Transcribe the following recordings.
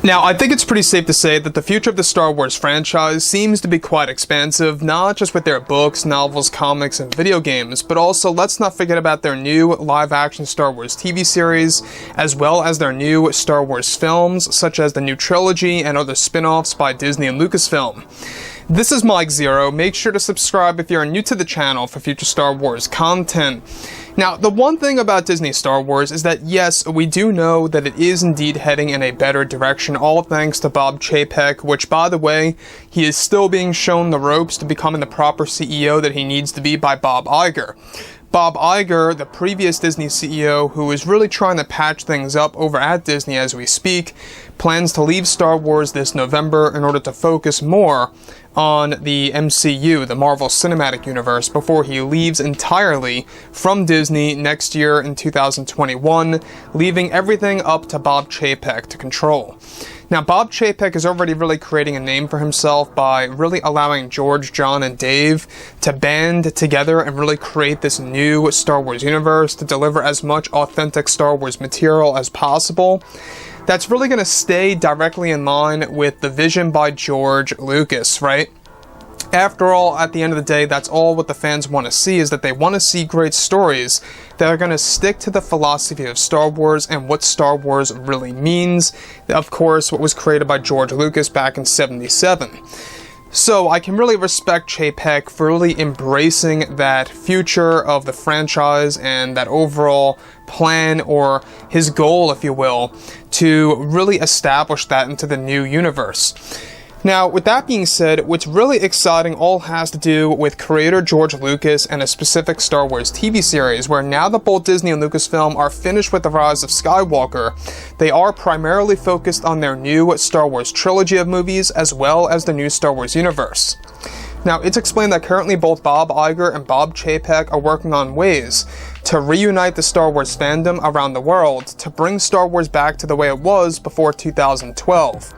Now, I think it's pretty safe to say that the future of the Star Wars franchise seems to be quite expansive, not just with their books, novels, comics, and video games, but also let's not forget about their new live-action Star Wars TV series, as well as their new Star Wars films, such as the new trilogy and other spin-offs by Disney and Lucasfilm. This is Mike Zero. Make sure to subscribe if you're new to the channel for future Star Wars content. Now, the one thing about Disney Star Wars is that, yes, we do know that it is indeed heading in a better direction, all thanks to Bob Chapek, which, by the way, he is still being shown the ropes to becoming the proper CEO that he needs to be by Bob Iger. Bob Iger, the previous Disney CEO, who is really trying to patch things up over at Disney as we speak, plans to leave Star Wars this November in order to focus more on the MCU, the Marvel Cinematic Universe, before he leaves entirely from Disney next year in 2021, leaving everything up to Bob Chapek to control. Now, Bob Chapek is already really creating a name for himself by really allowing George, John, and Dave to band together and really create this new Star Wars universe to deliver as much authentic Star Wars material as possible. That's really going to stay directly in line with the vision by George Lucas, right? After all, at the end of the day, that's all what the fans want to see, is that they want to see great stories that are going to stick to the philosophy of Star Wars and what Star Wars really means. Of course, what was created by George Lucas back in '77. So I can really respect Chapek for really embracing that future of the franchise and that overall plan, or his goal, if you will, to really establish that into the new universe. Now, with that being said, what's really exciting all has to do with creator George Lucas and a specific Star Wars TV series, where now that both Disney and Lucasfilm are finished with The Rise of Skywalker, they are primarily focused on their new Star Wars trilogy of movies, as well as the new Star Wars universe. Now, it's explained that currently both Bob Iger and Bob Chapek are working on ways to reunite the Star Wars fandom around the world, to bring Star Wars back to the way it was before 2012.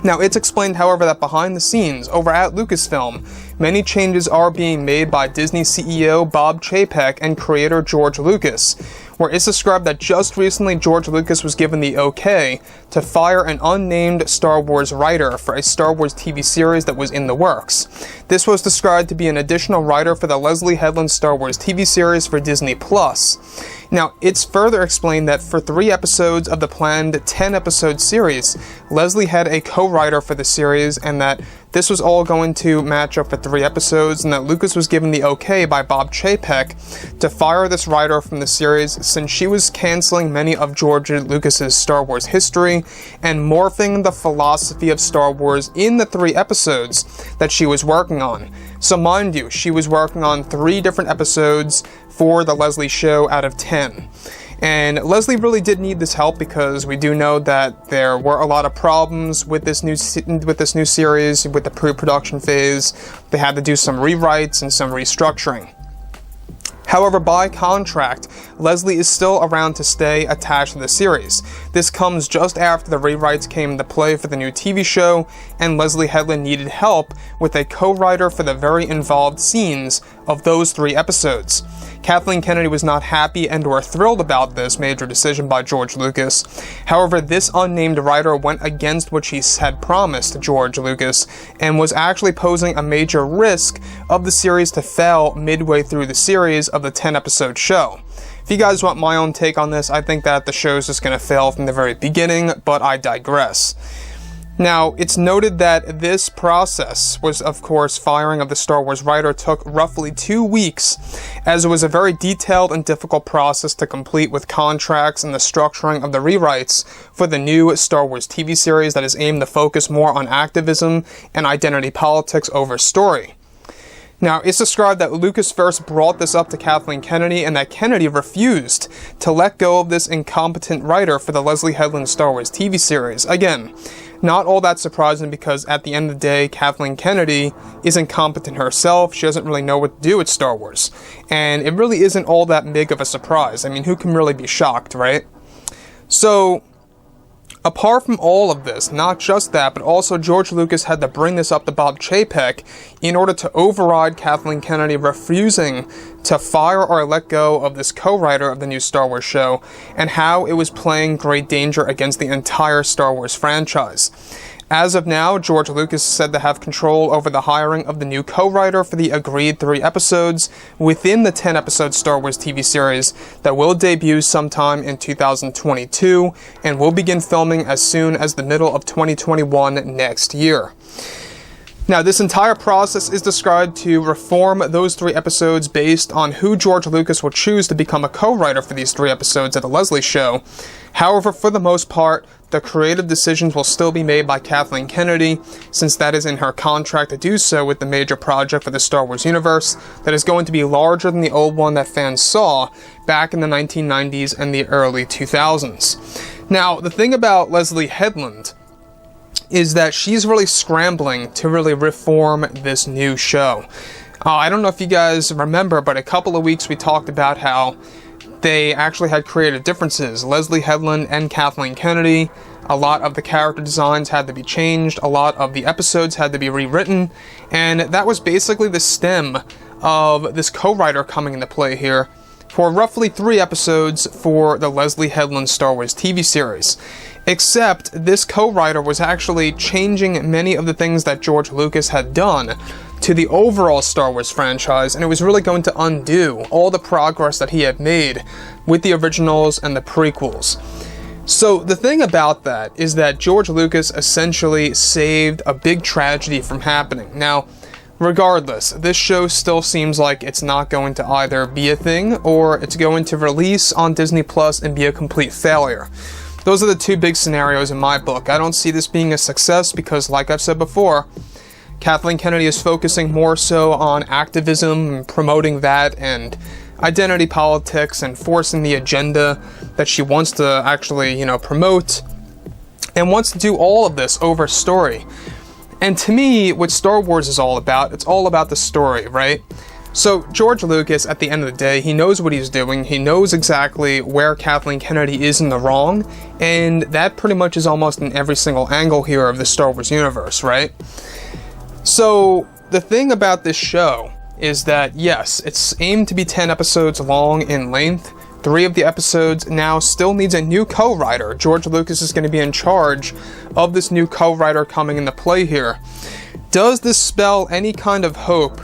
Now, it's explained, however, that behind the scenes, over at Lucasfilm, many changes are being made by Disney CEO Bob Chapek and creator George Lucas, where it's described that just recently George Lucas was given the okay to fire an unnamed Star Wars writer for a Star Wars TV series that was in the works. This was described to be an additional writer for the Leslye Headland Star Wars TV series for Disney+. Now, it's further explained that for 3 episodes of the planned 10-episode series, Leslye had a co-writer for the series, and that this was all going to match up for 3 episodes, and that Lucas was given the okay by Bob Chapek to fire this writer from the series, since she was canceling many of George Lucas's Star Wars history and morphing the philosophy of Star Wars in the 3 episodes that she was working on. So mind you, she was working on 3 different episodes for the Leslye show out of 10. And Leslye really did need this help, because we do know that there were a lot of problems with this new series, with the pre-production phase. They had to do some rewrites and some restructuring. However, by contract, Leslye is still around to stay attached to the series. This comes just after the rewrites came into play for the new TV show, and Leslye Headland needed help with a co-writer for the very involved scenes of those 3 episodes. Kathleen Kennedy was not happy and or thrilled about this major decision by George Lucas. However, this unnamed writer went against what she had promised George Lucas, and was actually posing a major risk of the series to fail midway through the series of the 10-episode show. If you guys want my own take on this, I think that the show is just going to fail from the very beginning, but I digress. Now, it's noted that this process was, of course, firing of the Star Wars writer took roughly 2 weeks, as it was a very detailed and difficult process to complete with contracts and the structuring of the rewrites for the new Star Wars TV series that is aimed to focus more on activism and identity politics over story. Now, it's described that Lucas first brought this up to Kathleen Kennedy, and that Kennedy refused to let go of this incompetent writer for the Leslye Headland Star Wars TV series. Again, not all that surprising, because at the end of the day, Kathleen Kennedy is incompetent herself. She doesn't really know what to do with Star Wars. And it really isn't all that big of a surprise. I mean, who can really be shocked, right? So, Apart from all of this, not just that, but also George Lucas had to bring this up to Bob Chapek in order to override Kathleen Kennedy refusing to fire or let go of this co-writer of the new Star Wars show, and how it was playing great danger against the entire Star Wars franchise. As of now, George Lucas is said to have control over the hiring of the new co-writer for the agreed 3 episodes within the 10-episode Star Wars TV series that will debut sometime in 2022 and will begin filming as soon as the middle of 2021 next year. Now, this entire process is described to reform those 3 episodes based on who George Lucas will choose to become a co-writer for these 3 episodes of The Leslye Show. However, for the most part, the creative decisions will still be made by Kathleen Kennedy, since that is in her contract to do so with the major project for the Star Wars universe that is going to be larger than the old one that fans saw back in the 1990s and the early 2000s. Now, the thing about Leslye Headland is that she's really scrambling to really reform this new show. I don't know if you guys remember, but a couple of weeks we talked about how they actually had creative differences. Leslye Headland and Kathleen Kennedy, a lot of the character designs had to be changed, a lot of the episodes had to be rewritten, and that was basically the stem of this co-writer coming into play here for roughly 3 episodes for the Leslye Headland Star Wars TV series. Except this co-writer was actually changing many of the things that George Lucas had done to the overall Star Wars franchise, and it was really going to undo all the progress that he had made with the originals and the prequels. So the thing about that is that George Lucas essentially saved a big tragedy from happening. Now, regardless, this show still seems like it's not going to either be a thing or it's going to release on Disney Plus and be a complete failure. Those are the 2 big scenarios in my book. I don't see this being a success because, like I've said before, Kathleen Kennedy is focusing more so on activism and promoting that and identity politics and forcing the agenda that she wants to actually, promote, and wants to do all of this over story. And to me, what Star Wars is all about, it's all about the story, right? So George Lucas, at the end of the day, he knows what he's doing, he knows exactly where Kathleen Kennedy is in the wrong, and that pretty much is almost in every single angle here of the Star Wars universe, right? So the thing about this show is that, yes, it's aimed to be 10 episodes long in length. 3 of the episodes now still needs a new co-writer. George Lucas is going to be in charge of this new co-writer coming into play here. Does this spell any kind of hope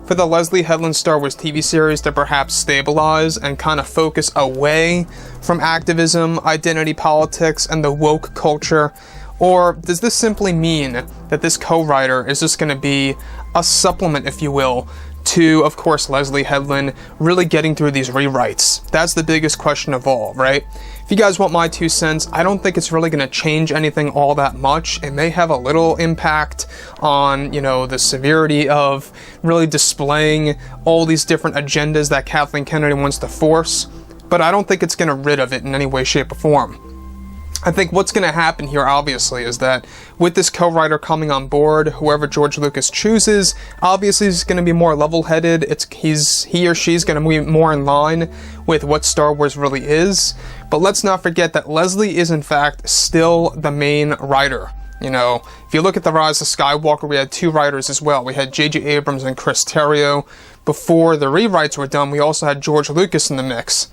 for the Leslye Headland Star Wars TV series to perhaps stabilize and kind of focus away from activism, identity politics, and the woke culture? Or does this simply mean that this co-writer is just going to be a supplement, if you will, to, of course, Leslye Headland really getting through these rewrites? That's the biggest question of all, right? If you guys want my 2 cents, I don't think it's really going to change anything all that much. It may have a little impact on, the severity of really displaying all these different agendas that Kathleen Kennedy wants to force, but I don't think it's going to rid of it in any way, shape, or form. I think what's going to happen here, obviously, is that with this co-writer coming on board, whoever George Lucas chooses, obviously is going to be more level-headed. He or she's going to be more in line with what Star Wars really is. But let's not forget that Leslye is, in fact, still the main writer. If you look at The Rise of Skywalker, we had 2 writers as well. We had J.J. Abrams and Chris Terrio. Before the rewrites were done, we also had George Lucas in the mix.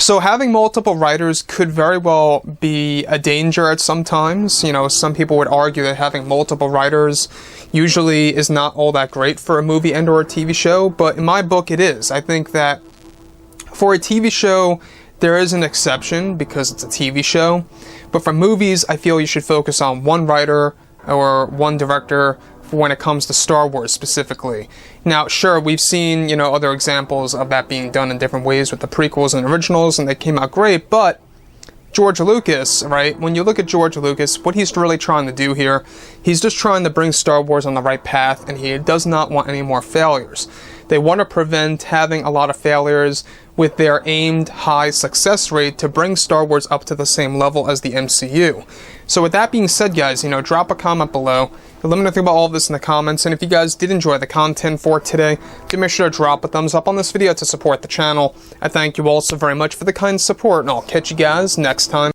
So having multiple writers could very well be a danger at some times. Some people would argue that having multiple writers usually is not all that great for a movie and or a TV show, but in my book it is. I think that for a TV show, there is an exception because it's a TV show, but for movies, I feel you should focus on one writer or one director when it comes to Star Wars specifically. Now, sure, we've seen, other examples of that being done in different ways with the prequels and originals, and they came out great, but George Lucas, right, when you look at George Lucas, what he's really trying to do here, he's just trying to bring Star Wars on the right path, and he does not want any more failures. They want to prevent having a lot of failures with their aimed high success rate to bring Star Wars up to the same level as the MCU. So with that being said, guys, drop a comment below. Let me know about all of this in the comments, and if you guys did enjoy the content for today, do make sure to drop a thumbs up on this video to support the channel. I thank you all so very much for the kind support, and I'll catch you guys next time.